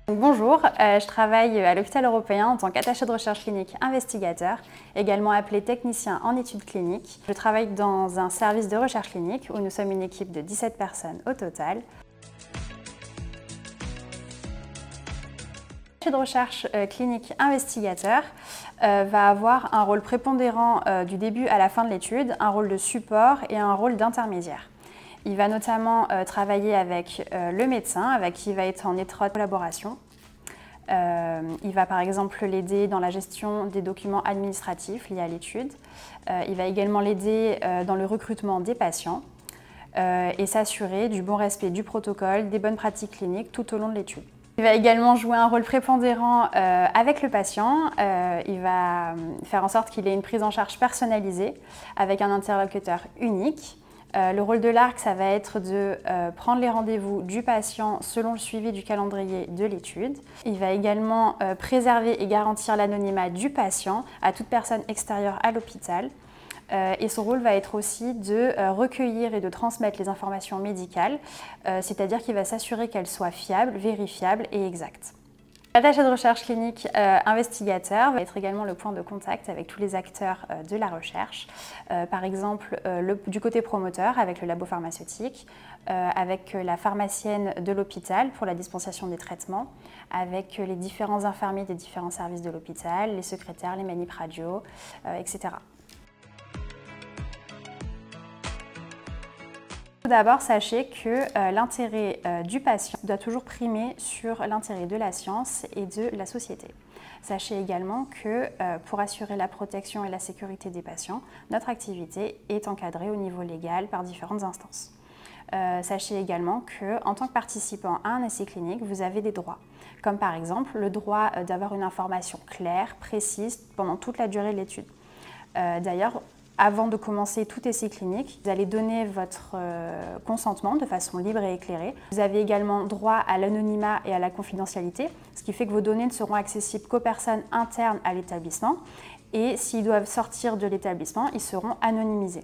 Bonjour, je travaille à l'hôpital européen en tant qu'attaché de recherche clinique investigateur, également appelé technicien en études cliniques. Je travaille dans un service de recherche clinique où nous sommes une équipe de 17 personnes au total. L'attaché de recherche clinique investigateur va avoir un rôle prépondérant du début à la fin de l'étude, un rôle de support et un rôle d'intermédiaire. Il va notamment travailler avec le médecin, avec qui il va être en étroite collaboration. Il va par exemple l'aider dans la gestion des documents administratifs liés à l'étude. Il va également l'aider dans le recrutement des patients et s'assurer du bon respect du protocole, des bonnes pratiques cliniques tout au long de l'étude. Il va également jouer un rôle prépondérant avec le patient. Il va faire en sorte qu'il ait une prise en charge personnalisée avec un interlocuteur unique. Le rôle de l'ARC, ça va être de prendre les rendez-vous du patient selon le suivi du calendrier de l'étude. Il va également préserver et garantir l'anonymat du patient à toute personne extérieure à l'hôpital. Et son rôle va être aussi de recueillir et de transmettre les informations médicales, c'est-à-dire qu'il va s'assurer qu'elles soient fiables, vérifiables et exactes. L'attaché de recherche clinique investigateur va être également le point de contact avec tous les acteurs de la recherche, par exemple du côté promoteur avec le labo pharmaceutique, avec la pharmacienne de l'hôpital pour la dispensation des traitements, avec les différents infirmiers des différents services de l'hôpital, les secrétaires, les manip radio, etc. Tout d'abord, sachez que l'intérêt du patient doit toujours primer sur l'intérêt de la science et de la société. Sachez également que pour assurer la protection et la sécurité des patients, notre activité est encadrée au niveau légal par différentes instances. Sachez également qu'en tant que participant à un essai clinique, vous avez des droits, comme par exemple le droit d'avoir une information claire, précise, pendant toute la durée de l'étude. D'ailleurs, avant de commencer tout essai clinique, vous allez donner votre consentement de façon libre et éclairée. Vous avez également droit à l'anonymat et à la confidentialité, ce qui fait que vos données ne seront accessibles qu'aux personnes internes à l'établissement et s'ils doivent sortir de l'établissement, ils seront anonymisés.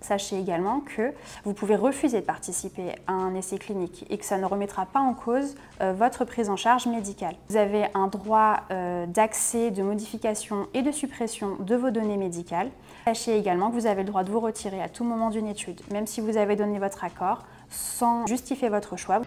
Sachez également que vous pouvez refuser de participer à un essai clinique et que ça ne remettra pas en cause votre prise en charge médicale. Vous avez un droit d'accès, de modification et de suppression de vos données médicales. Sachez également que vous avez le droit de vous retirer à tout moment d'une étude, même si vous avez donné votre accord, sans justifier votre choix.